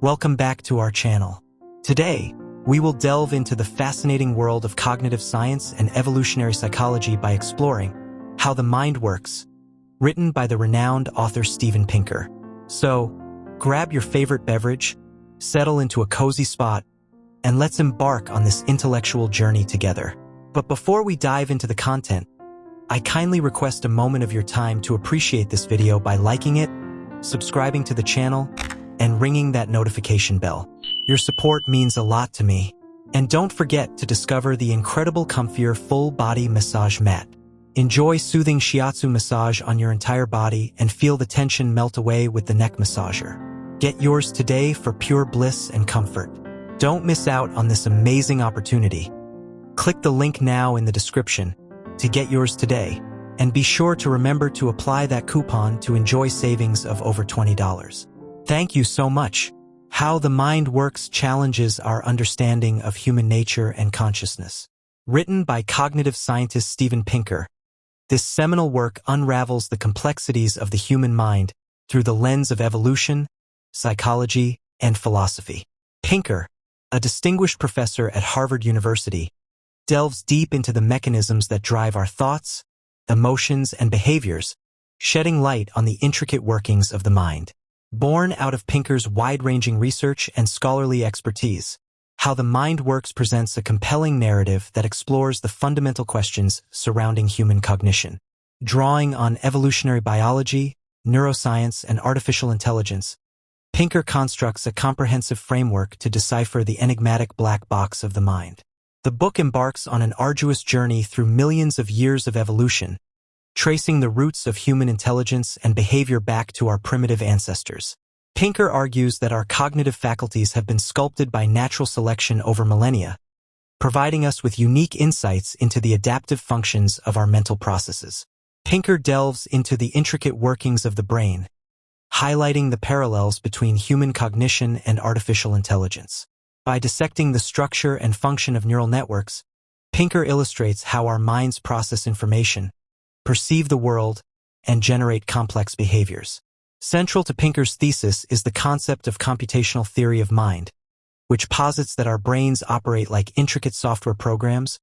Welcome back to our channel. Today, we will delve into the fascinating world of cognitive science and evolutionary psychology by exploring How the Mind Works, written by the renowned author Steven Pinker. So, grab your favorite beverage, settle into a cozy spot, and let's embark on this intellectual journey together. But before we dive into the content, I kindly request a moment of your time to appreciate this video by liking it, subscribing to the channel, and ringing that notification bell. Your support means a lot to me. And don't forget to discover the incredible COMFIER full-body massage mat. Enjoy soothing shiatsu massage on your entire body and feel the tension melt away with the neck massager. Get yours today for pure bliss and comfort. Don't miss out on this amazing opportunity. Click the link now in the description to get yours today, and be sure to remember to apply that coupon to enjoy savings of over $20. Thank you so much. How the Mind Works challenges our understanding of human nature and consciousness. Written by cognitive scientist Steven Pinker, this seminal work unravels the complexities of the human mind through the lens of evolution, psychology, and philosophy. Pinker, a distinguished professor at Harvard University, delves deep into the mechanisms that drive our thoughts, emotions, and behaviors, shedding light on the intricate workings of the mind. Born out of Pinker's wide-ranging research and scholarly expertise, How the Mind Works presents a compelling narrative that explores the fundamental questions surrounding human cognition. Drawing on evolutionary biology, neuroscience, and artificial intelligence, Pinker constructs a comprehensive framework to decipher the enigmatic black box of the mind. The book embarks on an arduous journey through millions of years of evolution, tracing the roots of human intelligence and behavior back to our primitive ancestors. Pinker argues that our cognitive faculties have been sculpted by natural selection over millennia, providing us with unique insights into the adaptive functions of our mental processes. Pinker delves into the intricate workings of the brain, highlighting the parallels between human cognition and artificial intelligence. By dissecting the structure and function of neural networks, Pinker illustrates how our minds process information, perceive the world, and generate complex behaviors. Central to Pinker's thesis is the concept of computational theory of mind, which posits that our brains operate like intricate software programs,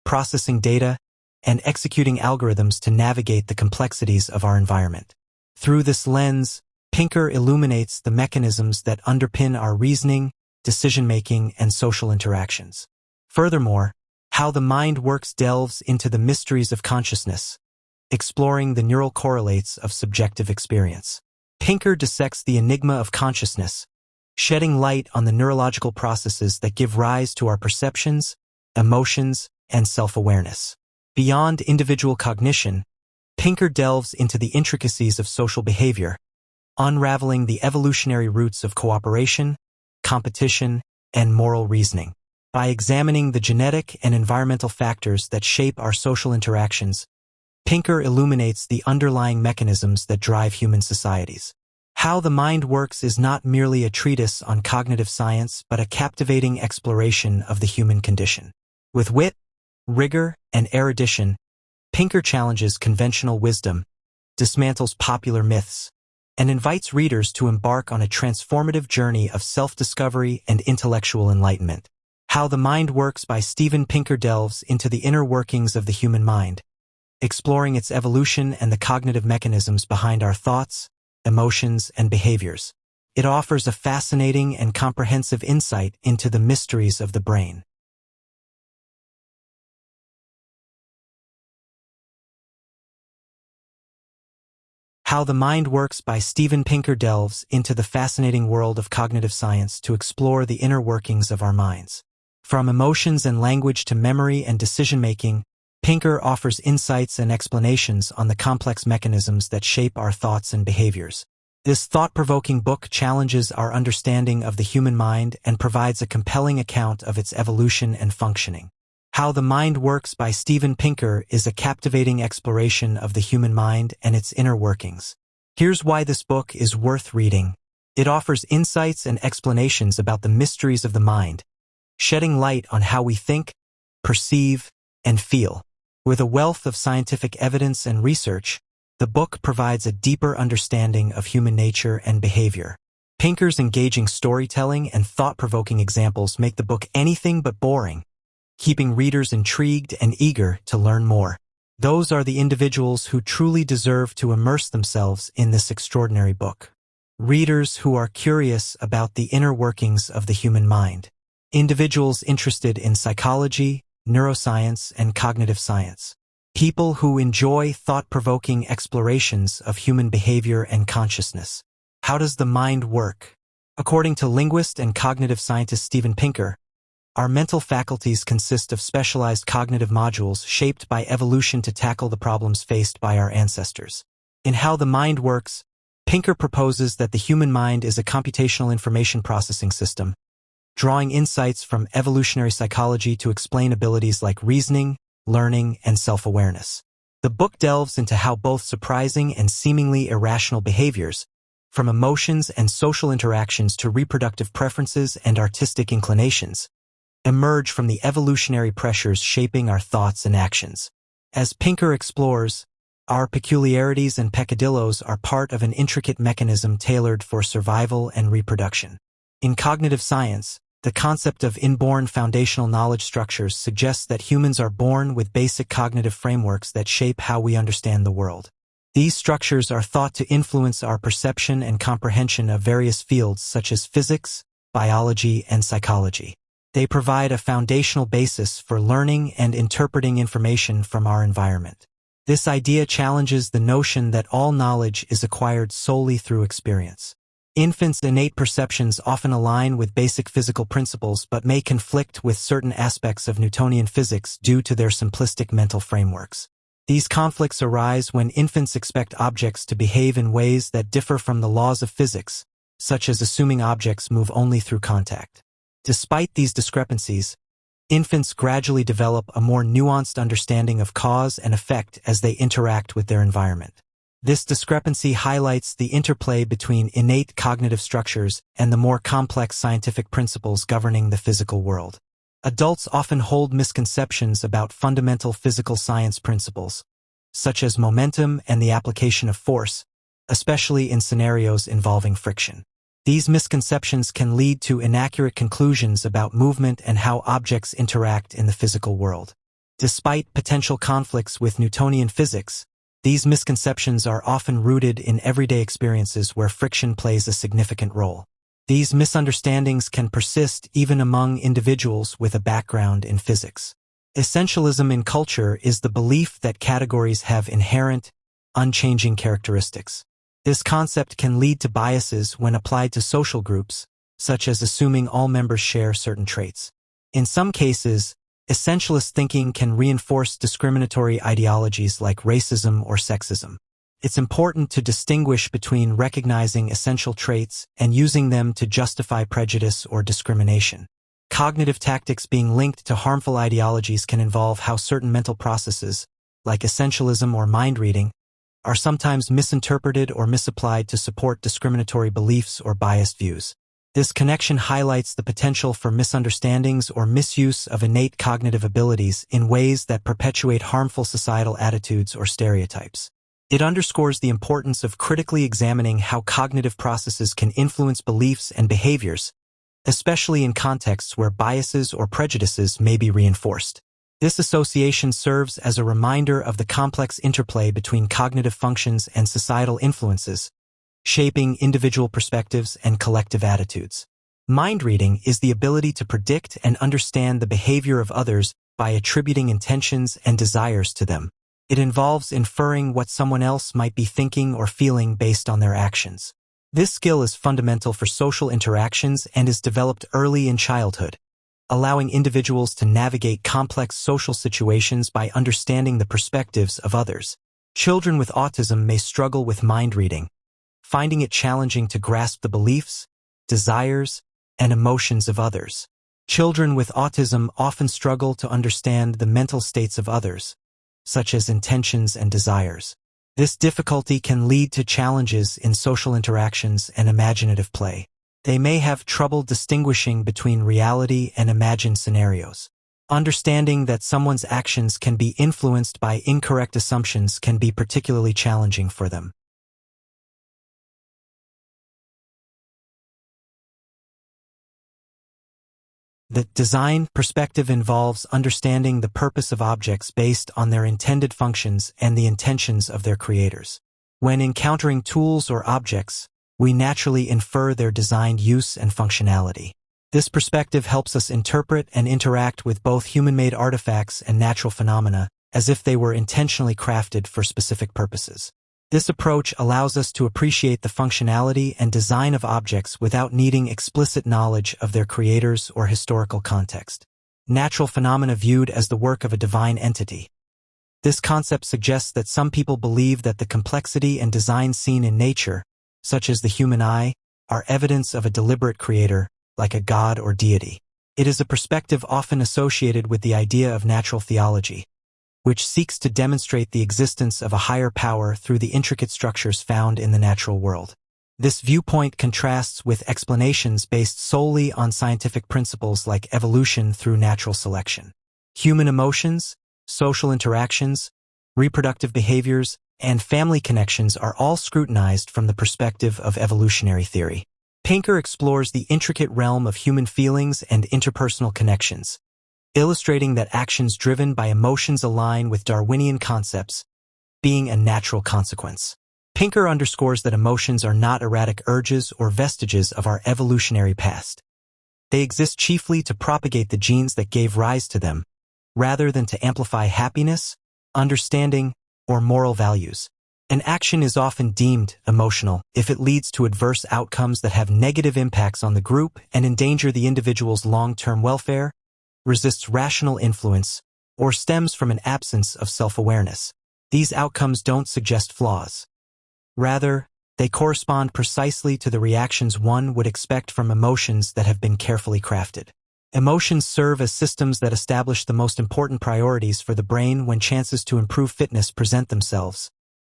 processing data, and executing algorithms to navigate the complexities of our environment. Through this lens, Pinker illuminates the mechanisms that underpin our reasoning, decision-making, and social interactions. Furthermore, How the Mind Works delves into the mysteries of consciousness, exploring the neural correlates of subjective experience. Pinker dissects the enigma of consciousness, shedding light on the neurological processes that give rise to our perceptions, emotions, and self-awareness. Beyond individual cognition, Pinker delves into the intricacies of social behavior, unraveling the evolutionary roots of cooperation, competition, and moral reasoning. By examining the genetic and environmental factors that shape our social interactions, Pinker illuminates the underlying mechanisms that drive human societies. How the Mind Works is not merely a treatise on cognitive science, but a captivating exploration of the human condition. With wit, rigor, and erudition, Pinker challenges conventional wisdom, dismantles popular myths, and invites readers to embark on a transformative journey of self-discovery and intellectual enlightenment. How the Mind Works by Steven Pinker delves into the inner workings of the human mind, exploring its evolution and the cognitive mechanisms behind our thoughts, emotions, and behaviors. It offers a fascinating and comprehensive insight into the mysteries of the brain. How the Mind Works by Steven Pinker delves into the fascinating world of cognitive science to explore the inner workings of our minds. From emotions and language to memory and decision-making, Pinker offers insights and explanations on the complex mechanisms that shape our thoughts and behaviors. This thought-provoking book challenges our understanding of the human mind and provides a compelling account of its evolution and functioning. How the Mind Works by Steven Pinker is a captivating exploration of the human mind and its inner workings. Here's why this book is worth reading. It offers insights and explanations about the mysteries of the mind, shedding light on how we think, perceive, and feel. With a wealth of scientific evidence and research, the book provides a deeper understanding of human nature and behavior. Pinker's engaging storytelling and thought-provoking examples make the book anything but boring, keeping readers intrigued and eager to learn more. Those are the individuals who truly deserve to immerse themselves in this extraordinary book. Readers who are curious about the inner workings of the human mind. Individuals interested in psychology, neuroscience, and cognitive science. People who enjoy thought-provoking explorations of human behavior and consciousness. How does the mind work? According to linguist and cognitive scientist Steven Pinker, our mental faculties consist of specialized cognitive modules shaped by evolution to tackle the problems faced by our ancestors. In How the Mind Works, Pinker proposes that the human mind is a computational information processing system, drawing insights from evolutionary psychology to explain abilities like reasoning, learning, and self-awareness. The book delves into how both surprising and seemingly irrational behaviors, from emotions and social interactions to reproductive preferences and artistic inclinations, emerge from the evolutionary pressures shaping our thoughts and actions. As Pinker explores, our peculiarities and peccadillos are part of an intricate mechanism tailored for survival and reproduction. In cognitive science, the concept of inborn foundational knowledge structures suggests that humans are born with basic cognitive frameworks that shape how we understand the world. These structures are thought to influence our perception and comprehension of various fields such as physics, biology, and psychology. They provide a foundational basis for learning and interpreting information from our environment. This idea challenges the notion that all knowledge is acquired solely through experience. Infants' innate perceptions often align with basic physical principles but may conflict with certain aspects of Newtonian physics due to their simplistic mental frameworks. These conflicts arise when infants expect objects to behave in ways that differ from the laws of physics, such as assuming objects move only through contact. Despite these discrepancies, infants gradually develop a more nuanced understanding of cause and effect as they interact with their environment. This discrepancy highlights the interplay between innate cognitive structures and the more complex scientific principles governing the physical world. Adults often hold misconceptions about fundamental physical science principles, such as momentum and the application of force, especially in scenarios involving friction. These misconceptions can lead to inaccurate conclusions about movement and how objects interact in the physical world. Despite potential conflicts with Newtonian physics, these misconceptions are often rooted in everyday experiences where friction plays a significant role. These misunderstandings can persist even among individuals with a background in physics. Essentialism in culture is the belief that categories have inherent, unchanging characteristics. This concept can lead to biases when applied to social groups, such as assuming all members share certain traits. In some cases, essentialist thinking can reinforce discriminatory ideologies like racism or sexism. It's important to distinguish between recognizing essential traits and using them to justify prejudice or discrimination. Cognitive tactics being linked to harmful ideologies can involve how certain mental processes, like essentialism or mind reading, are sometimes misinterpreted or misapplied to support discriminatory beliefs or biased views. This connection highlights the potential for misunderstandings or misuse of innate cognitive abilities in ways that perpetuate harmful societal attitudes or stereotypes. It underscores the importance of critically examining how cognitive processes can influence beliefs and behaviors, especially in contexts where biases or prejudices may be reinforced. This association serves as a reminder of the complex interplay between cognitive functions and societal influences, shaping individual perspectives and collective attitudes. Mind reading is the ability to predict and understand the behavior of others by attributing intentions and desires to them. It involves inferring what someone else might be thinking or feeling based on their actions. This skill is fundamental for social interactions and is developed early in childhood, allowing individuals to navigate complex social situations by understanding the perspectives of others. Children with autism may struggle with mind reading, finding it challenging to grasp the beliefs, desires, and emotions of others. Children with autism often struggle to understand the mental states of others, such as intentions and desires. This difficulty can lead to challenges in social interactions and imaginative play. They may have trouble distinguishing between reality and imagined scenarios. Understanding that someone's actions can be influenced by incorrect assumptions can be particularly challenging for them. The design perspective involves understanding the purpose of objects based on their intended functions and the intentions of their creators. When encountering tools or objects, we naturally infer their designed use and functionality. This perspective helps us interpret and interact with both human-made artifacts and natural phenomena as if they were intentionally crafted for specific purposes. This approach allows us to appreciate the functionality and design of objects without needing explicit knowledge of their creators or historical context. Natural phenomena viewed as the work of a divine entity. This concept suggests that some people believe that the complexity and design seen in nature, such as the human eye, are evidence of a deliberate creator, like a god or deity. It is a perspective often associated with the idea of natural theology, which seeks to demonstrate the existence of a higher power through the intricate structures found in the natural world. This viewpoint contrasts with explanations based solely on scientific principles like evolution through natural selection. Human emotions, social interactions, reproductive behaviors, and family connections are all scrutinized from the perspective of evolutionary theory. Pinker explores the intricate realm of human feelings and interpersonal connections, illustrating that actions driven by emotions align with Darwinian concepts, being a natural consequence. Pinker underscores that emotions are not erratic urges or vestiges of our evolutionary past. They exist chiefly to propagate the genes that gave rise to them, rather than to amplify happiness, understanding, or moral values. An action is often deemed emotional if it leads to adverse outcomes that have negative impacts on the group and endanger the individual's long-term welfare, resists rational influence, or stems from an absence of self-awareness. These outcomes don't suggest flaws. Rather, they correspond precisely to the reactions one would expect from emotions that have been carefully crafted. Emotions serve as systems that establish the most important priorities for the brain when chances to improve fitness present themselves,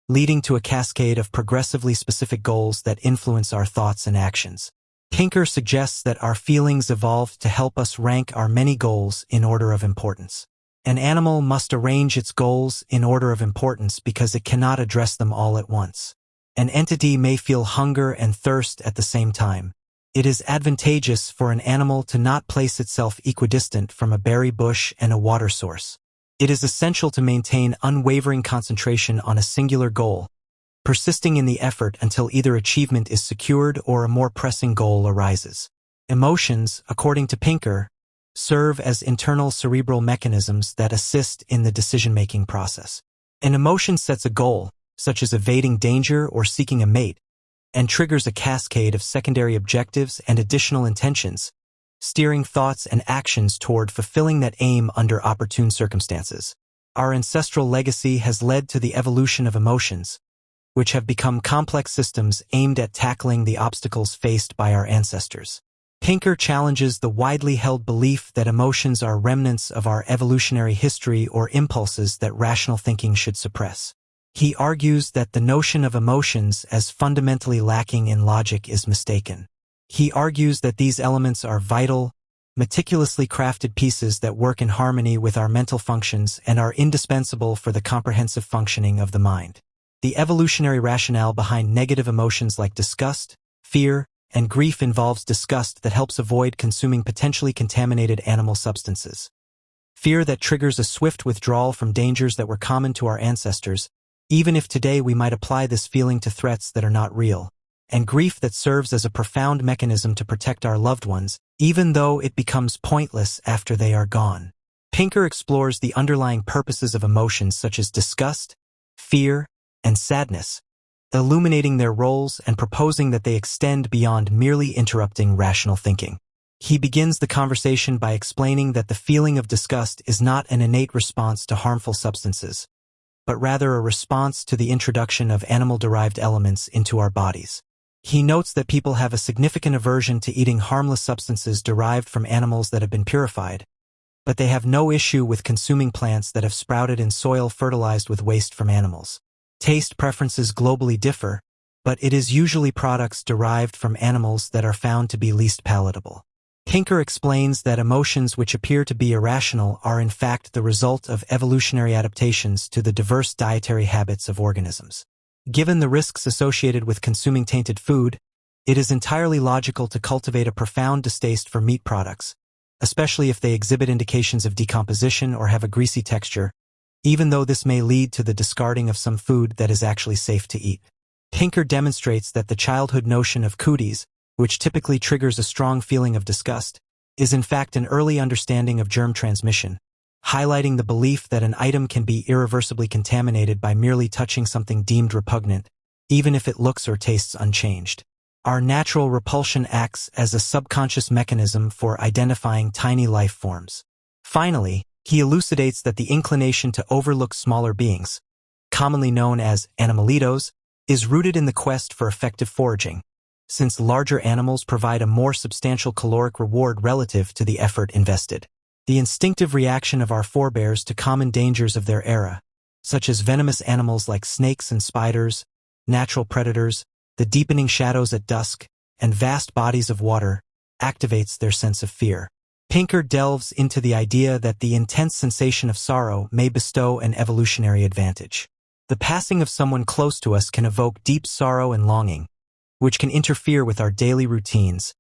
leading to a cascade of progressively specific goals that influence our thoughts and actions. Pinker suggests that our feelings evolved to help us rank our many goals in order of importance. An animal must arrange its goals in order of importance because it cannot address them all at once. An entity may feel hunger and thirst at the same time. It is advantageous for an animal to not place itself equidistant from a berry bush and a water source. It is essential to maintain unwavering concentration on a singular goal, persisting in the effort until either achievement is secured or a more pressing goal arises. Emotions, according to Pinker, serve as internal cerebral mechanisms that assist in the decision-making process. An emotion sets a goal, such as evading danger or seeking a mate, and triggers a cascade of secondary objectives and additional intentions, steering thoughts and actions toward fulfilling that aim under opportune circumstances. Our ancestral legacy has led to the evolution of emotions, which have become complex systems aimed at tackling the obstacles faced by our ancestors. Pinker challenges the widely held belief that emotions are remnants of our evolutionary history or impulses that rational thinking should suppress. He argues that the notion of emotions as fundamentally lacking in logic is mistaken. He argues that these elements are vital, meticulously crafted pieces that work in harmony with our mental functions and are indispensable for the comprehensive functioning of the mind. The evolutionary rationale behind negative emotions like disgust, fear, and grief involves disgust that helps avoid consuming potentially contaminated animal substances. Fear that triggers a swift withdrawal from dangers that were common to our ancestors, even if today we might apply this feeling to threats that are not real. And grief that serves as a profound mechanism to protect our loved ones, even though it becomes pointless after they are gone. Pinker explores the underlying purposes of emotions such as disgust, fear, and sadness, illuminating their roles and proposing that they extend beyond merely interrupting rational thinking. He begins the conversation by explaining that the feeling of disgust is not an innate response to harmful substances, but rather a response to the introduction of animal-derived elements into our bodies. He notes that people have a significant aversion to eating harmless substances derived from animals that have been purified, but they have no issue with consuming plants that have sprouted in soil fertilized with waste from animals. Taste preferences globally differ, but it is usually products derived from animals that are found to be least palatable. Pinker explains that emotions which appear to be irrational are in fact the result of evolutionary adaptations to the diverse dietary habits of organisms. Given the risks associated with consuming tainted food, it is entirely logical to cultivate a profound distaste for meat products, especially if they exhibit indications of decomposition or have a greasy texture, even though this may lead to the discarding of some food that is actually safe to eat. Pinker demonstrates that the childhood notion of cooties, which typically triggers a strong feeling of disgust, is in fact an early understanding of germ transmission, highlighting the belief that an item can be irreversibly contaminated by merely touching something deemed repugnant, even if it looks or tastes unchanged. Our natural repulsion acts as a subconscious mechanism for identifying tiny life forms. Finally, he elucidates that the inclination to overlook smaller beings, commonly known as animalitos, is rooted in the quest for effective foraging, since larger animals provide a more substantial caloric reward relative to the effort invested. The instinctive reaction of our forebears to common dangers of their era, such as venomous animals like snakes and spiders, natural predators, the deepening shadows at dusk, and vast bodies of water, activates their sense of fear. Pinker delves into the idea that the intense sensation of sorrow may bestow an evolutionary advantage. The passing of someone close to us can evoke deep sorrow and longing, which can interfere with our daily routines,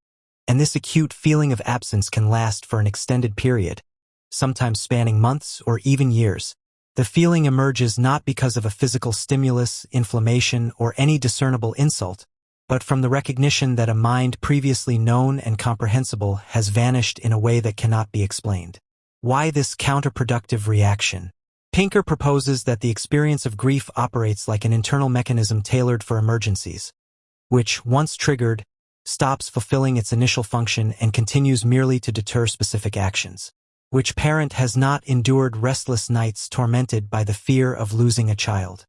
and this acute feeling of absence can last for an extended period, sometimes spanning months or even years. The feeling emerges not because of a physical stimulus, inflammation, or any discernible insult, but from the recognition that a mind previously known and comprehensible has vanished in a way that cannot be explained. Why this counterproductive reaction? Pinker proposes that the experience of grief operates like an internal mechanism tailored for emergencies, which, once triggered, stops fulfilling its initial function and continues merely to deter specific actions. Which parent has not endured restless nights tormented by the fear of losing a child?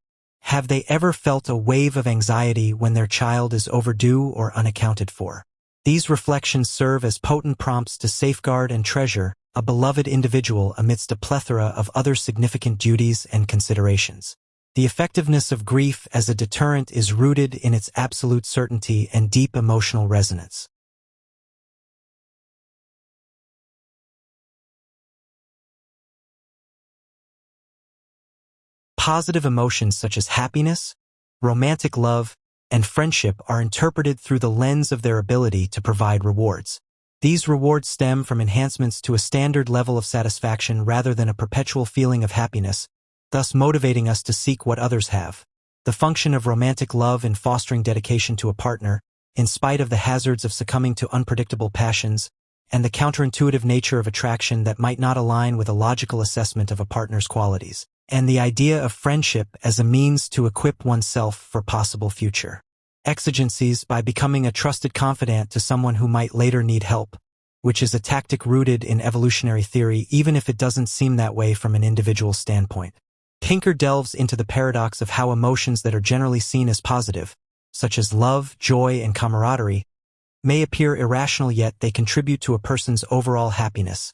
Have they ever felt a wave of anxiety when their child is overdue or unaccounted for? These reflections serve as potent prompts to safeguard and treasure a beloved individual amidst a plethora of other significant duties and considerations. The effectiveness of grief as a deterrent is rooted in its absolute certainty and deep emotional resonance. Positive emotions such as happiness, romantic love, and friendship are interpreted through the lens of their ability to provide rewards. These rewards stem from enhancements to a standard level of satisfaction rather than a perpetual feeling of happiness, thus motivating us to seek what others have. The function of romantic love in fostering dedication to a partner, in spite of the hazards of succumbing to unpredictable passions, and the counterintuitive nature of attraction that might not align with a logical assessment of a partner's qualities, and the idea of friendship as a means to equip oneself for possible future exigencies by becoming a trusted confidant to someone who might later need help, which is a tactic rooted in evolutionary theory even if it doesn't seem that way from an individual standpoint. Pinker delves into the paradox of how emotions that are generally seen as positive, such as love, joy, and camaraderie, may appear irrational yet they contribute to a person's overall happiness,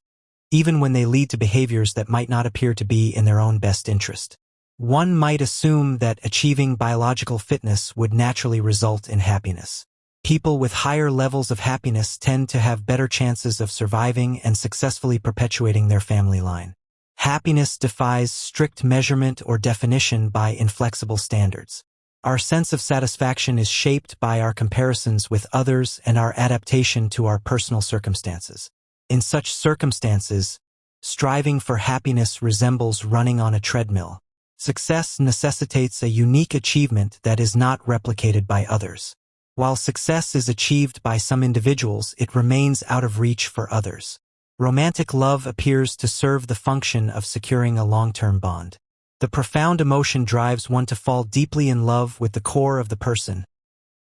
even when they lead to behaviors that might not appear to be in their own best interest. One might assume that achieving biological fitness would naturally result in happiness. People with higher levels of happiness tend to have better chances of surviving and successfully perpetuating their family line. Happiness defies strict measurement or definition by inflexible standards. Our sense of satisfaction is shaped by our comparisons with others and our adaptation to our personal circumstances. In such circumstances, striving for happiness resembles running on a treadmill. Success necessitates a unique achievement that is not replicated by others. While success is achieved by some individuals, it remains out of reach for others. Romantic love appears to serve the function of securing a long-term bond. The profound emotion drives one to fall deeply in love with the core of the person,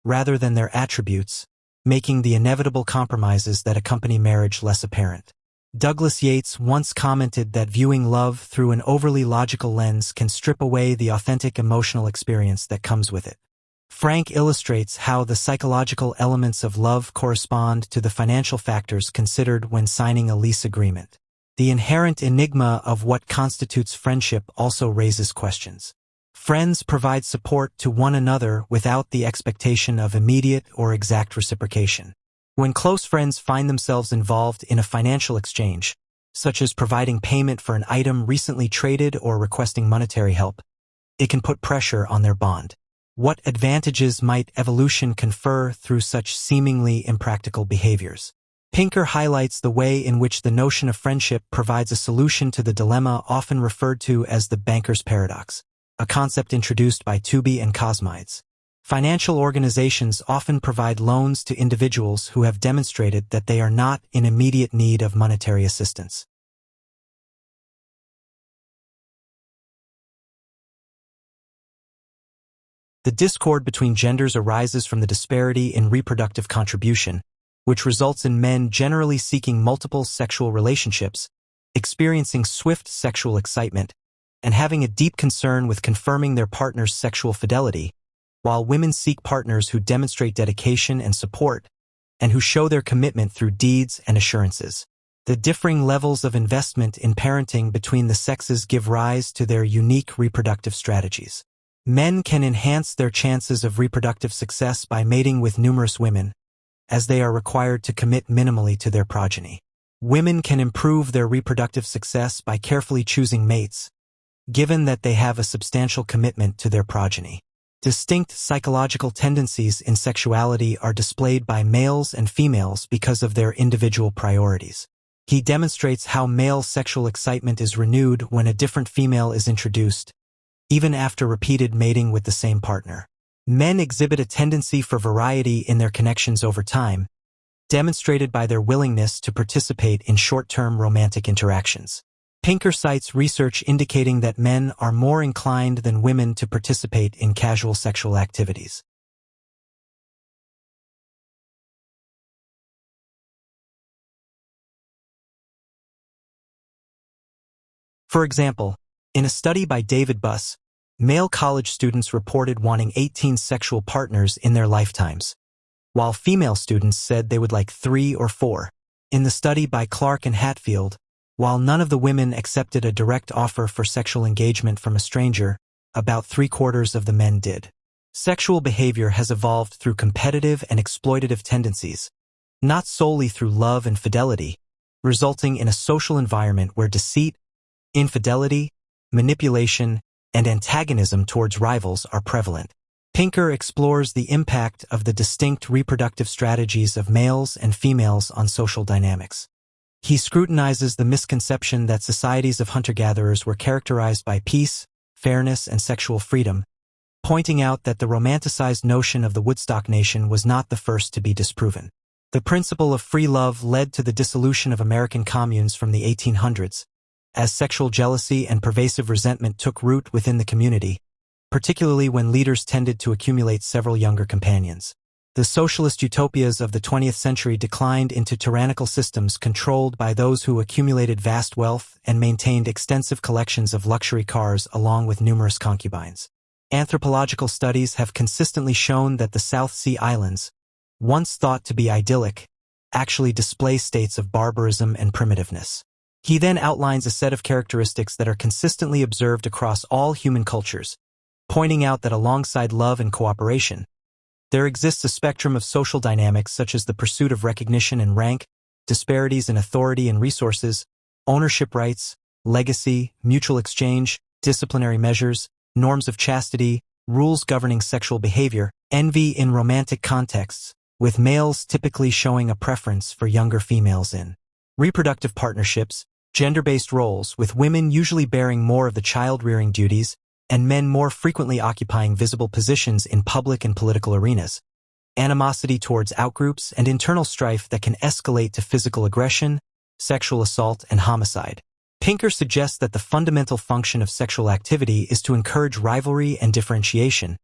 rather than their attributes, making the inevitable compromises that accompany marriage less apparent. Douglas Yates once commented that viewing love through an overly logical lens can strip away the authentic emotional experience that comes with it. Frank illustrates how the psychological elements of love correspond to the financial factors considered when signing a lease agreement. The inherent enigma of what constitutes friendship also raises questions. Friends provide support to one another without the expectation of immediate or exact reciprocation. When close friends find themselves involved in a financial exchange, such as providing payment for an item recently traded or requesting monetary help, it can put pressure on their bond. What advantages might evolution confer through such seemingly impractical behaviors? Pinker highlights the way in which the notion of friendship provides a solution to the dilemma often referred to as the banker's paradox, a concept introduced by Tooby and Cosmides. Financial organizations often provide loans to individuals who have demonstrated that they are not in immediate need of monetary assistance. The discord between genders arises from the disparity in reproductive contribution, which results in men generally seeking multiple sexual relationships, experiencing swift sexual excitement, and having a deep concern with confirming their partner's sexual fidelity, while women seek partners who demonstrate dedication and support, and who show their commitment through deeds and assurances. The differing levels of investment in parenting between the sexes give rise to their unique reproductive strategies. Men can enhance their chances of reproductive success by mating with numerous women, as they are required to commit minimally to their progeny. Women can improve their reproductive success by carefully choosing mates, given that they have a substantial commitment to their progeny. Distinct psychological tendencies in sexuality are displayed by males and females because of their individual priorities. He demonstrates how male sexual excitement is renewed when a different female is introduced, even after repeated mating with the same partner. Men exhibit a tendency for variety in their connections over time, demonstrated by their willingness to participate in short-term romantic interactions. Pinker cites research indicating that men are more inclined than women to participate in casual sexual activities. For example, in a study by David Buss, male college students reported wanting 18 sexual partners in their lifetimes, while female students said they would like 3 or 4. In the study by Clark and Hatfield, while none of the women accepted a direct offer for sexual engagement from a stranger, about 3/4 of the men did. Sexual behavior has evolved through competitive and exploitative tendencies, not solely through love and fidelity, resulting in a social environment where deceit, infidelity, manipulation, and antagonism towards rivals are prevalent. Pinker explores the impact of the distinct reproductive strategies of males and females on social dynamics. He scrutinizes the misconception that societies of hunter-gatherers were characterized by peace, fairness, and sexual freedom, pointing out that the romanticized notion of the Woodstock Nation was not the first to be disproven. The principle of free love led to the dissolution of American communes from the 1800s, as sexual jealousy and pervasive resentment took root within the community, particularly when leaders tended to accumulate several younger companions. The socialist utopias of the 20th century declined into tyrannical systems controlled by those who accumulated vast wealth and maintained extensive collections of luxury cars along with numerous concubines. Anthropological studies have consistently shown that the South Sea Islands, once thought to be idyllic, actually display states of barbarism and primitiveness. He then outlines a set of characteristics that are consistently observed across all human cultures, pointing out that alongside love and cooperation, there exists a spectrum of social dynamics such as the pursuit of recognition and rank, disparities in authority and resources, ownership rights, legacy, mutual exchange, disciplinary measures, norms of chastity, rules governing sexual behavior, envy in romantic contexts, with males typically showing a preference for younger females in reproductive partnerships, gender-based roles, with women usually bearing more of the child-rearing duties, and men more frequently occupying visible positions in public and political arenas, animosity towards outgroups, and internal strife that can escalate to physical aggression, sexual assault, and homicide. Pinker suggests that the fundamental function of sexual activity is to encourage rivalry and differentiation,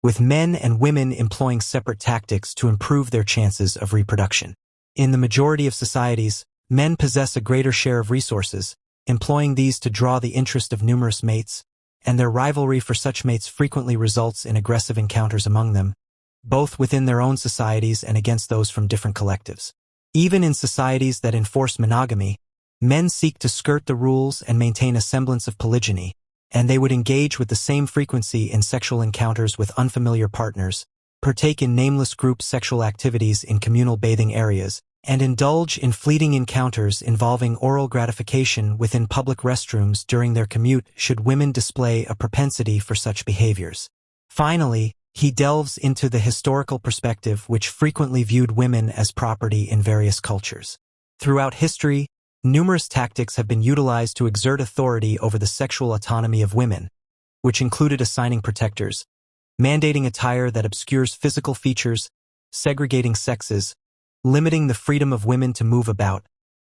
with men and women employing separate tactics to improve their chances of reproduction. In the majority of societies, men possess a greater share of resources, employing these to draw the interest of numerous mates, and their rivalry for such mates frequently results in aggressive encounters among them, both within their own societies and against those from different collectives. Even in societies that enforce monogamy, men seek to skirt the rules and maintain a semblance of polygyny, and they would engage with the same frequency in sexual encounters with unfamiliar partners, partake in nameless group sexual activities in communal bathing areas, and indulge in fleeting encounters involving oral gratification within public restrooms during their commute should women display a propensity for such behaviors. Finally, He delves into the historical perspective which frequently viewed women as property in various cultures. Throughout history, numerous tactics have been utilized to exert authority over the sexual autonomy of women, which included assigning protectors, mandating attire that obscures physical features, segregating sexes, limiting the freedom of women to move about,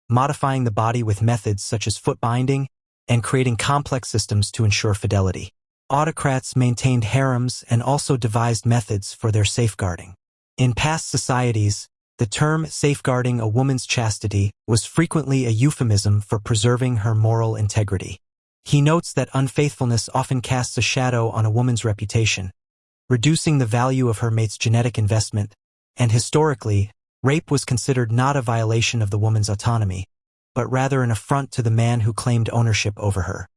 modifying the body with methods such as foot binding, and creating complex systems to ensure fidelity. Autocrats maintained harems and also devised methods for their safeguarding. In past societies, the term safeguarding a woman's chastity was frequently a euphemism for preserving her moral integrity. He notes that unfaithfulness often casts a shadow on a woman's reputation, reducing the value of her mate's genetic investment, and historically, rape was considered not a violation of the woman's autonomy, but rather an affront to the man who claimed ownership over her.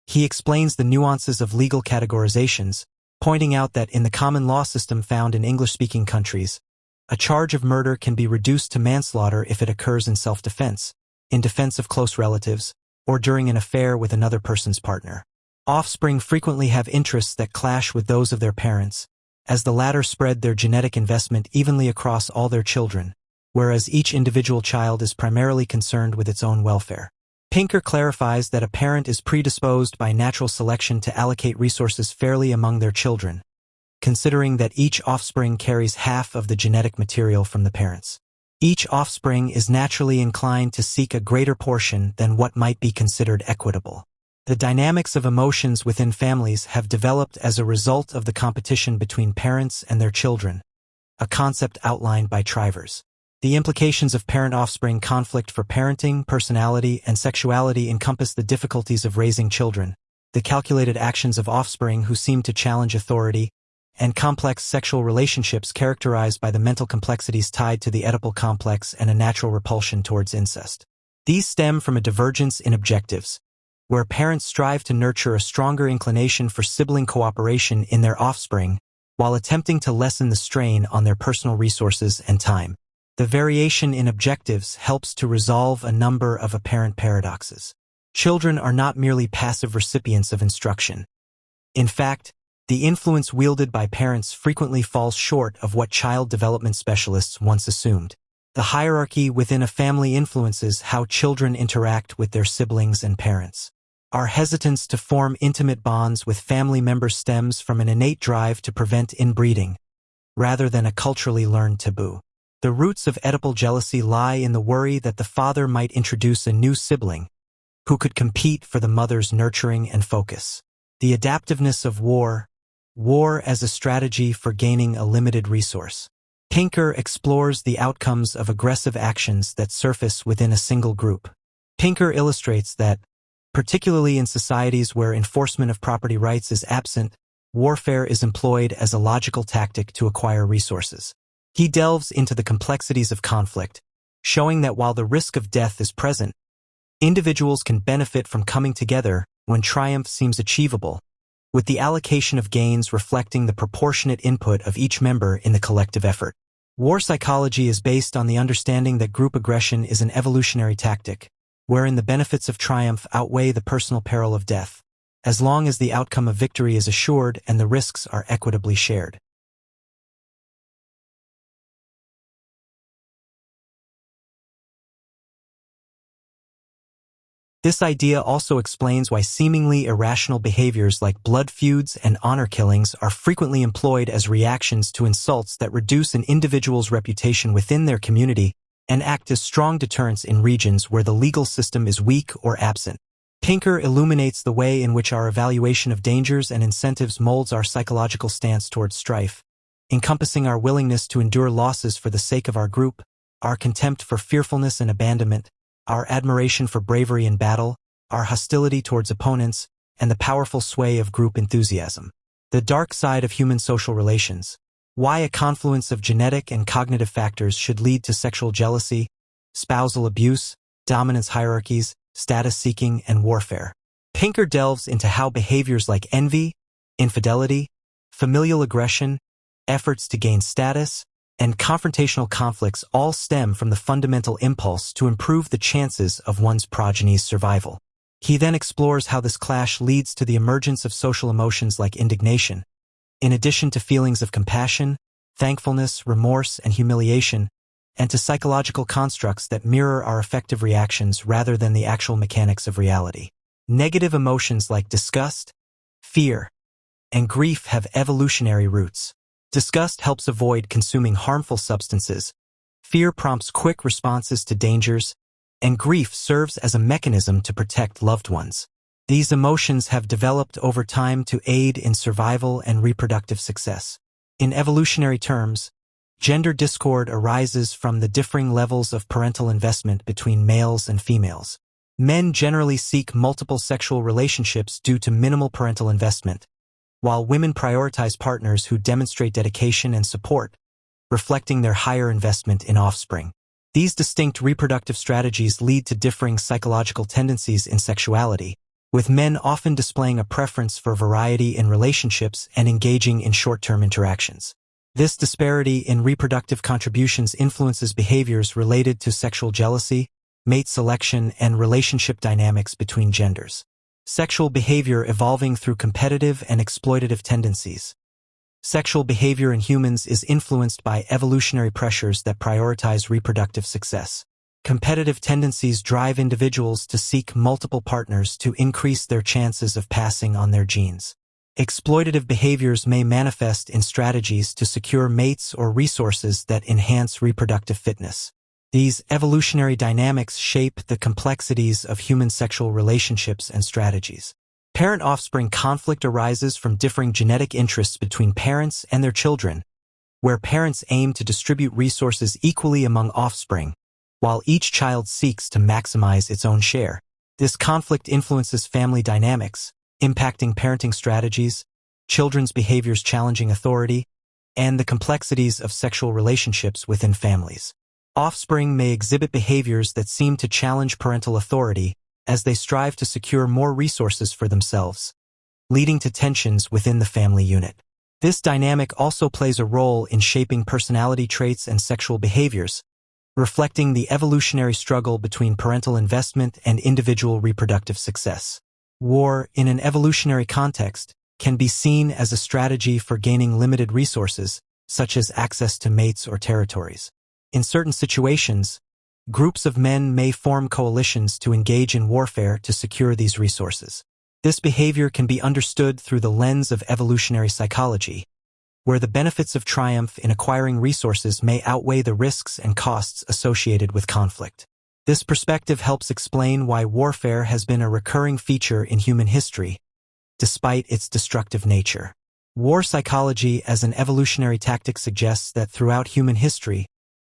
He explains the nuances of legal categorizations, pointing out that in the common law system found in English-speaking countries, a charge of murder can be reduced to manslaughter if it occurs in self-defense, in defense of close relatives, or during an affair with another person's partner. Offspring frequently have interests that clash with those of their parents, as the latter spread their genetic investment evenly across all their children, whereas each individual child is primarily concerned with its own welfare. Pinker clarifies that a parent is predisposed by natural selection to allocate resources fairly among their children, considering that each offspring carries half of the genetic material from the parents. Each offspring is naturally inclined to seek a greater portion than what might be considered equitable. The dynamics of emotions within families have developed as a result of the competition between parents and their children, a concept outlined by Trivers. The implications of parent-offspring conflict for parenting, personality, and sexuality encompass the difficulties of raising children, the calculated actions of offspring who seem to challenge authority, and complex sexual relationships characterized by the mental complexities tied to the Oedipal complex and a natural repulsion towards incest. These stem from a divergence in objectives, where parents strive to nurture a stronger inclination for sibling cooperation in their offspring, while attempting to lessen the strain on their personal resources and time. The variation in objectives helps to resolve a number of apparent paradoxes. Children are not merely passive recipients of instruction. In fact, the influence wielded by parents frequently falls short of what child development specialists once assumed. The hierarchy within a family influences how children interact with their siblings and parents. Our hesitance to form intimate bonds with family members stems from an innate drive to prevent inbreeding, rather than a culturally learned taboo. The roots of Oedipal jealousy lie in the worry that the father might introduce a new sibling, who could compete for the mother's nurturing and focus. The adaptiveness of war as a strategy for gaining a limited resource. Pinker explores the outcomes of aggressive actions that surface within a single group. Pinker illustrates that, particularly in societies where enforcement of property rights is absent, warfare is employed as a logical tactic to acquire resources. He delves into the complexities of conflict, showing that while the risk of death is present, individuals can benefit from coming together when triumph seems achievable, with the allocation of gains reflecting the proportionate input of each member in the collective effort. War psychology is based on the understanding that group aggression is an evolutionary tactic, wherein the benefits of triumph outweigh the personal peril of death, as long as the outcome of victory is assured and the risks are equitably shared. This idea also explains why seemingly irrational behaviors like blood feuds and honor killings are frequently employed as reactions to insults that reduce an individual's reputation within their community and act as strong deterrents in regions where the legal system is weak or absent. Pinker illuminates the way in which our evaluation of dangers and incentives molds our psychological stance towards strife, encompassing our willingness to endure losses for the sake of our group, our contempt for fearfulness and abandonment, our admiration for bravery in battle, our hostility towards opponents, and the powerful sway of group enthusiasm. The dark side of human social relations. Why a confluence of genetic and cognitive factors should lead to sexual jealousy, spousal abuse, dominance hierarchies, status seeking, and warfare. Pinker delves into how behaviors like envy, infidelity, familial aggression, efforts to gain status, and confrontational conflicts all stem from the fundamental impulse to improve the chances of one's progeny's survival. He then explores how this clash leads to the emergence of social emotions like indignation, In addition to feelings of compassion, thankfulness, remorse, and humiliation, and to psychological constructs that mirror our affective reactions rather than the actual mechanics of reality. Negative emotions like disgust, fear, and grief have evolutionary roots. Disgust helps avoid consuming harmful substances, fear prompts quick responses to dangers, and grief serves as a mechanism to protect loved ones. These emotions have developed over time to aid in survival and reproductive success. In evolutionary terms, gender discord arises from the differing levels of parental investment between males and females. Men generally seek multiple sexual relationships due to minimal parental investment, while women prioritize partners who demonstrate dedication and support, reflecting their higher investment in offspring. These distinct reproductive strategies lead to differing psychological tendencies in sexuality, with men often displaying a preference for variety in relationships and engaging in short-term interactions. This disparity in reproductive contributions influences behaviors related to sexual jealousy, mate selection, and relationship dynamics between genders. Sexual behavior evolving through competitive and exploitative tendencies. Sexual behavior in humans is influenced by evolutionary pressures that prioritize reproductive success. Competitive tendencies drive individuals to seek multiple partners to increase their chances of passing on their genes. Exploitative behaviors may manifest in strategies to secure mates or resources that enhance reproductive fitness. These evolutionary dynamics shape the complexities of human sexual relationships and strategies. Parent-offspring conflict arises from differing genetic interests between parents and their children, where parents aim to distribute resources equally among offspring, while each child seeks to maximize its own share. This conflict influences family dynamics, impacting parenting strategies, children's behaviors challenging authority, and the complexities of sexual relationships within families. Offspring may exhibit behaviors that seem to challenge parental authority as they strive to secure more resources for themselves, leading to tensions within the family unit. This dynamic also plays a role in shaping personality traits and sexual behaviors, reflecting the evolutionary struggle between parental investment and individual reproductive success. War, in an evolutionary context, can be seen as a strategy for gaining limited resources, such as access to mates or territories. In certain situations, groups of men may form coalitions to engage in warfare to secure these resources. This behavior can be understood through the lens of evolutionary psychology, where the benefits of triumph in acquiring resources may outweigh the risks and costs associated with conflict. This perspective helps explain why warfare has been a recurring feature in human history, despite its destructive nature. War psychology as an evolutionary tactic suggests that throughout human history,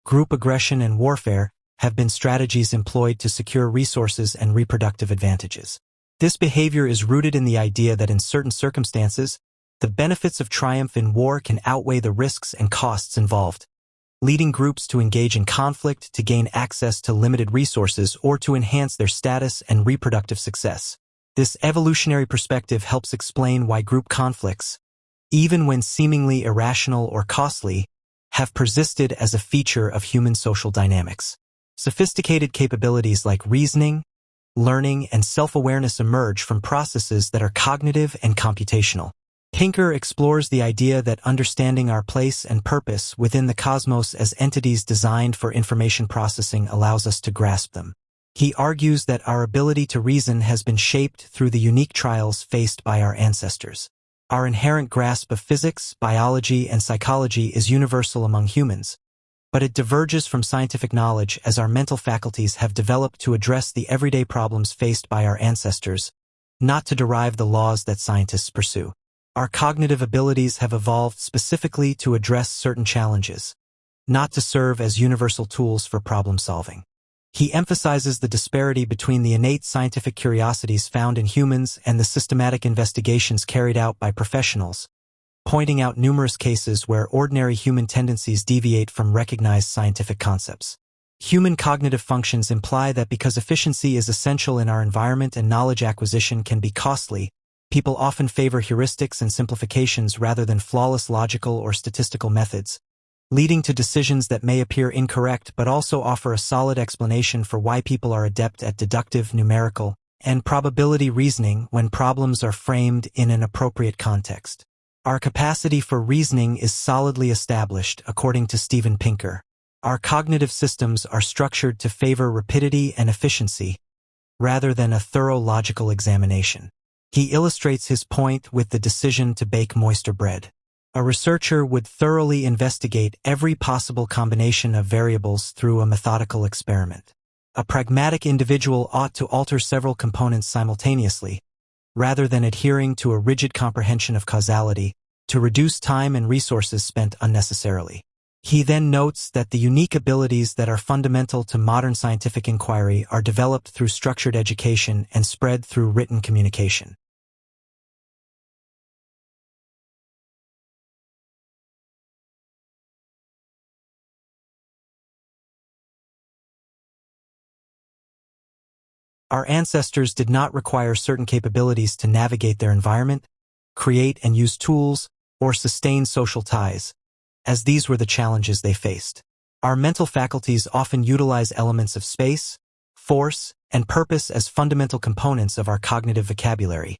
group aggression and warfare have been strategies employed to secure resources and reproductive advantages. This behavior is rooted in the idea that in certain circumstances, the benefits of triumph in war can outweigh the risks and costs involved, leading groups to engage in conflict to gain access to limited resources or to enhance their status and reproductive success. This evolutionary perspective helps explain why group conflicts, even when seemingly irrational or costly, have persisted as a feature of human social dynamics. Sophisticated capabilities like reasoning, learning, and self-awareness emerge from processes that are cognitive and computational. Pinker explores the idea that understanding our place and purpose within the cosmos as entities designed for information processing allows us to grasp them. He argues that our ability to reason has been shaped through the unique trials faced by our ancestors. Our inherent grasp of physics, biology, and psychology is universal among humans, but it diverges from scientific knowledge as our mental faculties have developed to address the everyday problems faced by our ancestors, not to derive the laws that scientists pursue. Our cognitive abilities have evolved specifically to address certain challenges, not to serve as universal tools for problem solving. He emphasizes the disparity between the innate scientific curiosities found in humans and the systematic investigations carried out by professionals, pointing out numerous cases where ordinary human tendencies deviate from recognized scientific concepts. Human cognitive functions imply that because efficiency is essential in our environment and knowledge acquisition can be costly, people often favor heuristics and simplifications rather than flawless logical or statistical methods, leading to decisions that may appear incorrect but also offer a solid explanation for why people are adept at deductive, numerical, and probability reasoning when problems are framed in an appropriate context. Our capacity for reasoning is solidly established, according to Steven Pinker. Our cognitive systems are structured to favor rapidity and efficiency, rather than a thorough logical examination. He illustrates his point with the decision to bake moister bread. A researcher would thoroughly investigate every possible combination of variables through a methodical experiment. A pragmatic individual ought to alter several components simultaneously, rather than adhering to a rigid comprehension of causality, to reduce time and resources spent unnecessarily. He then notes that the unique abilities that are fundamental to modern scientific inquiry are developed through structured education and spread through written communication. Our ancestors did not require certain capabilities to navigate their environment, create and use tools, or sustain social ties, as these were the challenges they faced. Our mental faculties often utilize elements of space, force, and purpose as fundamental components of our cognitive vocabulary,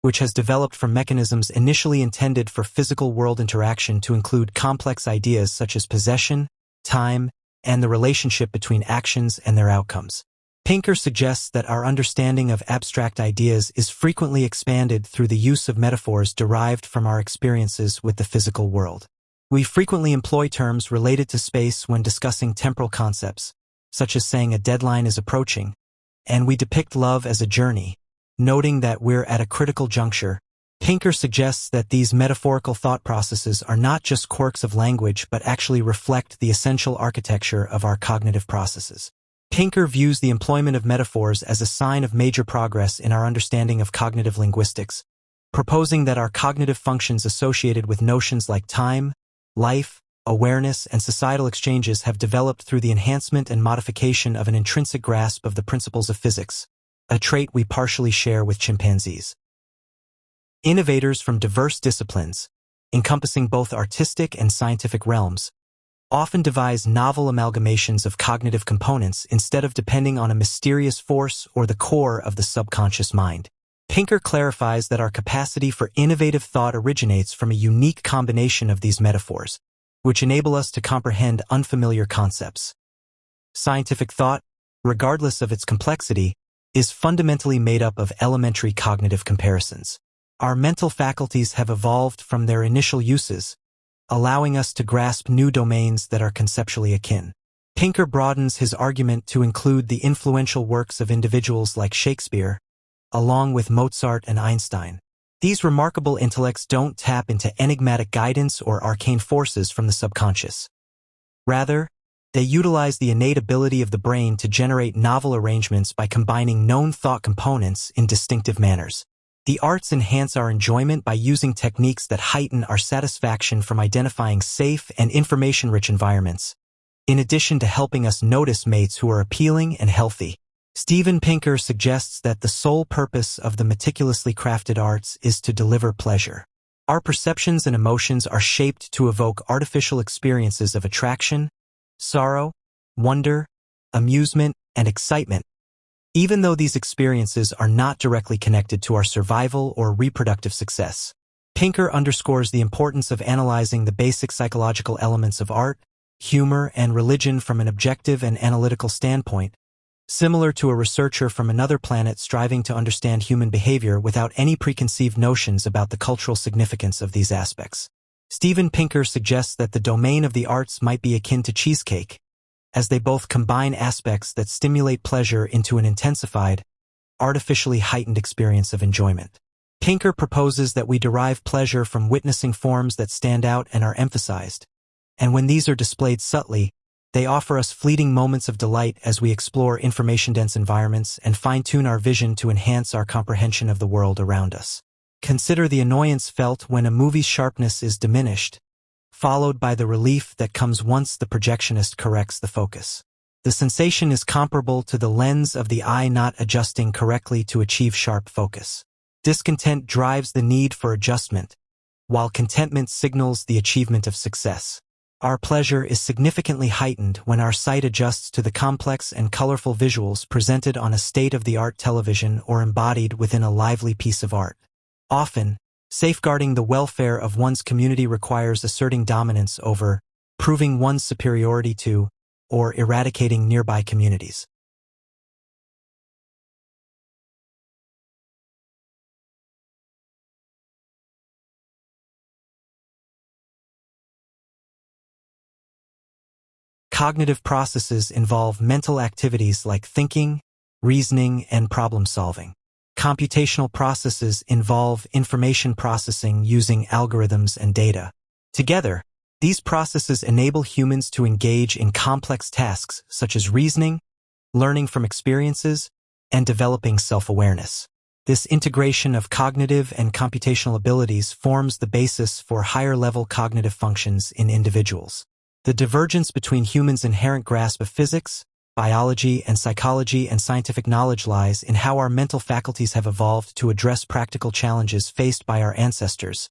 which has developed from mechanisms initially intended for physical world interaction to include complex ideas such as possession, time, and the relationship between actions and their outcomes. Pinker suggests that our understanding of abstract ideas is frequently expanded through the use of metaphors derived from our experiences with the physical world. We frequently employ terms related to space when discussing temporal concepts, such as saying a deadline is approaching, and we depict love as a journey, noting that we're at a critical juncture. Pinker suggests that these metaphorical thought processes are not just quirks of language but actually reflect the essential architecture of our cognitive processes. Pinker views the employment of metaphors as a sign of major progress in our understanding of cognitive linguistics, proposing that our cognitive functions associated with notions like time, life, awareness, and societal exchanges have developed through the enhancement and modification of an intrinsic grasp of the principles of physics, a trait we partially share with chimpanzees. Innovators from diverse disciplines, encompassing both artistic and scientific realms, often devise novel amalgamations of cognitive components instead of depending on a mysterious force or the core of the subconscious mind. Pinker clarifies that our capacity for innovative thought originates from a unique combination of these metaphors, which enable us to comprehend unfamiliar concepts. Scientific thought, regardless of its complexity, is fundamentally made up of elementary cognitive comparisons. Our mental faculties have evolved from their initial uses, allowing us to grasp new domains that are conceptually akin. Pinker broadens his argument to include the influential works of individuals like Shakespeare, along with Mozart and Einstein. These remarkable intellects don't tap into enigmatic guidance or arcane forces from the subconscious. Rather, they utilize the innate ability of the brain to generate novel arrangements by combining known thought components in distinctive manners. The arts enhance our enjoyment by using techniques that heighten our satisfaction from identifying safe and information-rich environments, in addition to helping us notice mates who are appealing and healthy. Steven Pinker suggests that the sole purpose of the meticulously crafted arts is to deliver pleasure. Our perceptions and emotions are shaped to evoke artificial experiences of attraction, sorrow, wonder, amusement, and excitement, even though these experiences are not directly connected to our survival or reproductive success. Pinker underscores the importance of analyzing the basic psychological elements of art, humor, and religion from an objective and analytical standpoint, similar to a researcher from another planet striving to understand human behavior without any preconceived notions about the cultural significance of these aspects. Steven Pinker suggests that the domain of the arts might be akin to cheesecake, as they both combine aspects that stimulate pleasure into an intensified, artificially heightened experience of enjoyment. Pinker proposes that we derive pleasure from witnessing forms that stand out and are emphasized, and when these are displayed subtly, they offer us fleeting moments of delight as we explore information-dense environments and fine-tune our vision to enhance our comprehension of the world around us. Consider the annoyance felt when a movie's sharpness is diminished, followed by the relief that comes once the projectionist corrects the focus. The sensation is comparable to the lens of the eye not adjusting correctly to achieve sharp focus. Discontent drives the need for adjustment, while contentment signals the achievement of success. Our pleasure is significantly heightened when our sight adjusts to the complex and colorful visuals presented on a state-of-the-art television or embodied within a lively piece of art. Often, Safeguarding the welfare of one's community requires asserting dominance over, proving one's superiority to, or eradicating nearby communities. Cognitive processes involve mental activities like thinking, reasoning, and problem-solving. Computational processes involve information processing using algorithms and data. Together, these processes enable humans to engage in complex tasks such as reasoning, learning from experiences, and developing self-awareness. This integration of cognitive and computational abilities forms the basis for higher-level cognitive functions in individuals. The divergence between humans' inherent grasp of physics, biology, and psychology and scientific knowledge lies in how our mental faculties have evolved to address practical challenges faced by our ancestors,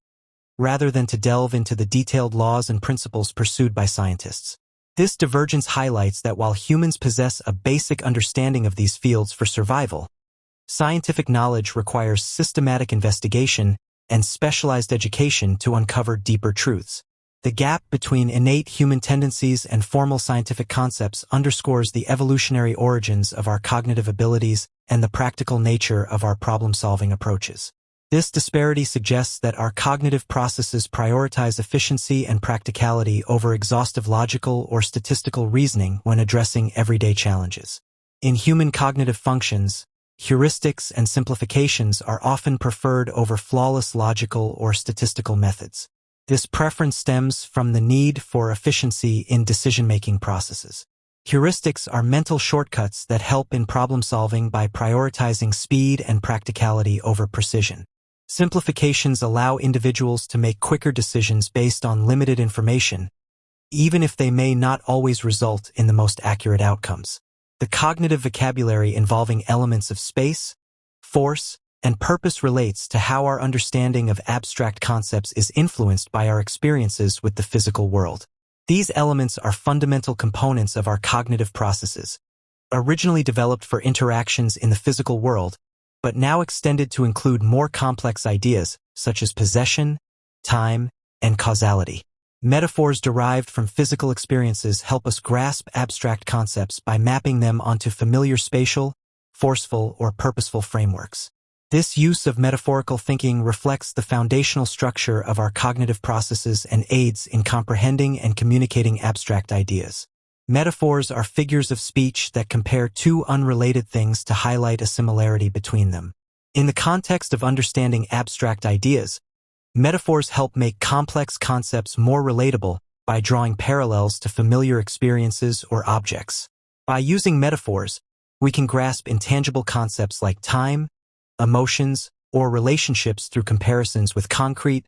rather than to delve into the detailed laws and principles pursued by scientists. This divergence highlights that while humans possess a basic understanding of these fields for survival, scientific knowledge requires systematic investigation and specialized education to uncover deeper truths. The gap between innate human tendencies and formal scientific concepts underscores the evolutionary origins of our cognitive abilities and the practical nature of our problem-solving approaches. This disparity suggests that our cognitive processes prioritize efficiency and practicality over exhaustive logical or statistical reasoning when addressing everyday challenges. In human cognitive functions, heuristics and simplifications are often preferred over flawless logical or statistical methods. This preference stems from the need for efficiency in decision-making processes. Heuristics are mental shortcuts that help in problem-solving by prioritizing speed and practicality over precision. Simplifications allow individuals to make quicker decisions based on limited information, even if they may not always result in the most accurate outcomes. The cognitive vocabulary involving elements of space, force, and purpose relates to how our understanding of abstract concepts is influenced by our experiences with the physical world. These elements are fundamental components of our cognitive processes, originally developed for interactions in the physical world, but now extended to include more complex ideas such as possession, time, and causality. Metaphors derived from physical experiences help us grasp abstract concepts by mapping them onto familiar spatial, forceful, or purposeful frameworks. This use of metaphorical thinking reflects the foundational structure of our cognitive processes and aids in comprehending and communicating abstract ideas. Metaphors are figures of speech that compare two unrelated things to highlight a similarity between them. In the context of understanding abstract ideas, metaphors help make complex concepts more relatable by drawing parallels to familiar experiences or objects. By using metaphors, we can grasp intangible concepts like time, emotions, or relationships through comparisons with concrete,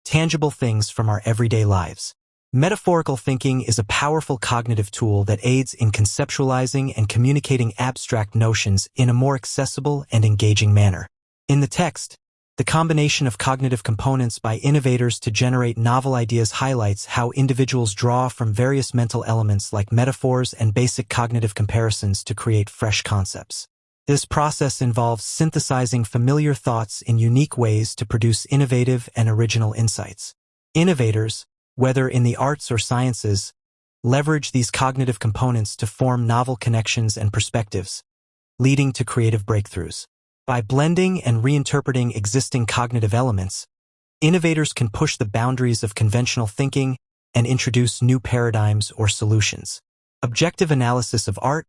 tangible things from our everyday lives. Metaphorical thinking is a powerful cognitive tool that aids in conceptualizing and communicating abstract notions in a more accessible and engaging manner. In the text, the combination of cognitive components by innovators to generate novel ideas highlights how individuals draw from various mental elements like metaphors and basic cognitive comparisons to create fresh concepts. This process involves synthesizing familiar thoughts in unique ways to produce innovative and original insights. Innovators, whether in the arts or sciences, leverage these cognitive components to form novel connections and perspectives, leading to creative breakthroughs. By blending and reinterpreting existing cognitive elements, innovators can push the boundaries of conventional thinking and introduce new paradigms or solutions. Objective analysis of art,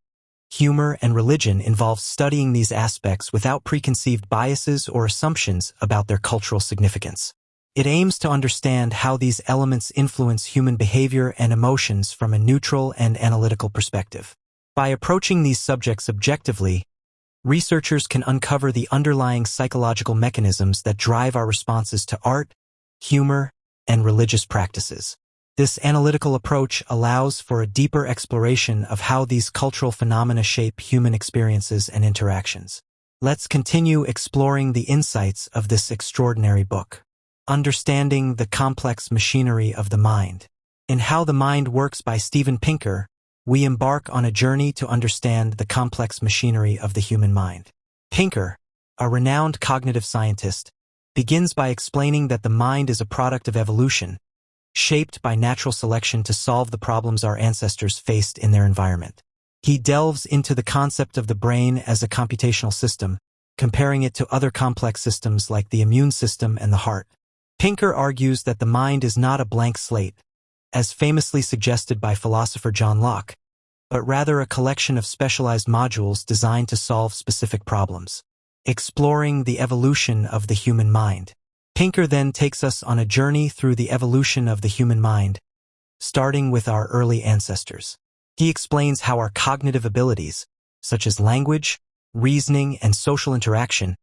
humor, and religion involves studying these aspects without preconceived biases or assumptions about their cultural significance. It aims to understand how these elements influence human behavior and emotions from a neutral and analytical perspective. By approaching these subjects objectively, researchers can uncover the underlying psychological mechanisms that drive our responses to art, humor, and religious practices. This analytical approach allows for a deeper exploration of how these cultural phenomena shape human experiences and interactions. Let's continue exploring the insights of this extraordinary book. Understanding the Complex Machinery of the Mind. In How the Mind Works by Steven Pinker, we embark on a journey to understand the complex machinery of the human mind. Pinker, a renowned cognitive scientist, begins by explaining that the mind is a product of evolution, shaped by natural selection to solve the problems our ancestors faced in their environment. He delves into the concept of the brain as a computational system, comparing it to other complex systems like the immune system and the heart. Pinker argues that the mind is not a blank slate, as famously suggested by philosopher John Locke, but rather a collection of specialized modules designed to solve specific problems. Exploring the evolution of the human mind. Pinker then takes us on a journey through the evolution of the human mind, starting with our early ancestors. He explains how our cognitive abilities, such as language, reasoning, and social interaction,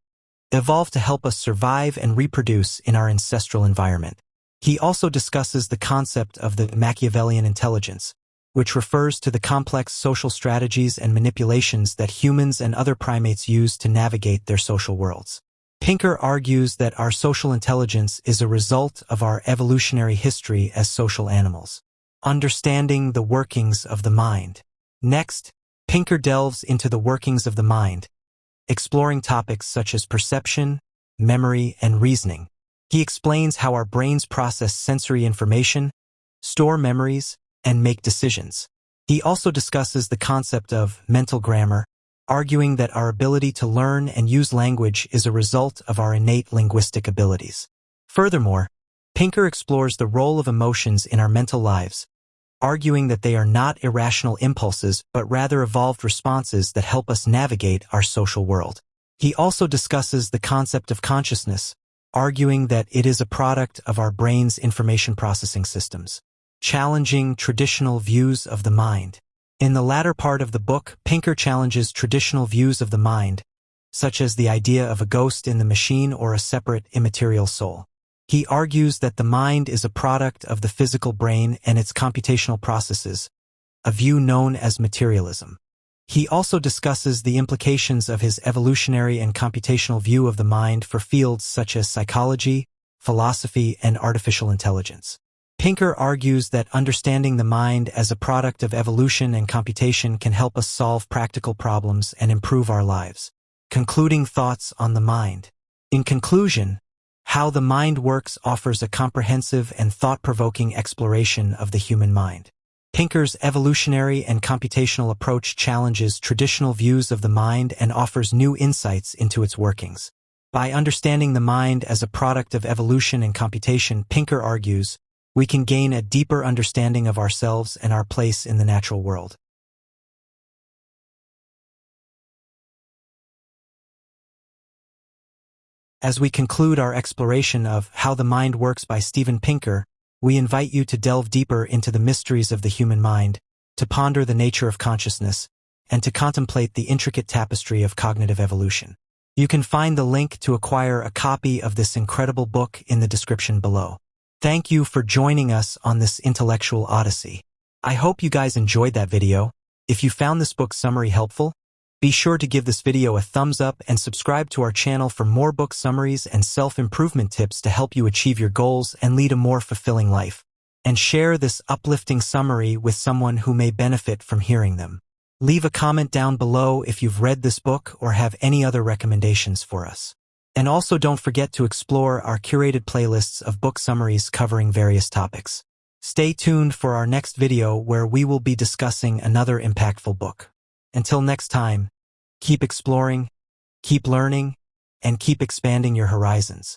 evolved to help us survive and reproduce in our ancestral environment. He also discusses the concept of the Machiavellian intelligence, which refers to the complex social strategies and manipulations that humans and other primates use to navigate their social worlds. Pinker argues that our social intelligence is a result of our evolutionary history as social animals. Understanding the workings of the mind. Next, Pinker delves into the workings of the mind, exploring topics such as perception, memory, and reasoning. He explains how our brains process sensory information, store memories, and make decisions. He also discusses the concept of mental grammar, arguing that our ability to learn and use language is a result of our innate linguistic abilities. Furthermore, Pinker explores the role of emotions in our mental lives, arguing that they are not irrational impulses but rather evolved responses that help us navigate our social world. He also discusses the concept of consciousness, arguing that it is a product of our brain's information processing systems. Challenging traditional views of the mind. In the latter part of the book, Pinker challenges traditional views of the mind, such as the idea of a ghost in the machine or a separate, immaterial soul. He argues that the mind is a product of the physical brain and its computational processes, a view known as materialism. He also discusses the implications of his evolutionary and computational view of the mind for fields such as psychology, philosophy, and artificial intelligence. Pinker argues that understanding the mind as a product of evolution and computation can help us solve practical problems and improve our lives. Concluding thoughts on the mind. In conclusion, How the Mind Works offers a comprehensive and thought-provoking exploration of the human mind. Pinker's evolutionary and computational approach challenges traditional views of the mind and offers new insights into its workings. By understanding the mind as a product of evolution and computation, Pinker argues, we can gain a deeper understanding of ourselves and our place in the natural world. As we conclude our exploration of How the Mind Works by Steven Pinker, we invite you to delve deeper into the mysteries of the human mind, to ponder the nature of consciousness, and to contemplate the intricate tapestry of cognitive evolution. You can find the link to acquire a copy of this incredible book in the description below. Thank you for joining us on this intellectual odyssey. I hope you guys enjoyed that video. If you found this book summary helpful, be sure to give this video a thumbs up and subscribe to our channel for more book summaries and self-improvement tips to help you achieve your goals and lead a more fulfilling life. And share this uplifting summary with someone who may benefit from hearing them. Leave a comment down below if you've read this book or have any other recommendations for us. And also don't forget to explore our curated playlists of book summaries covering various topics. Stay tuned for our next video where we will be discussing another impactful book. Until next time, keep exploring, keep learning, and keep expanding your horizons.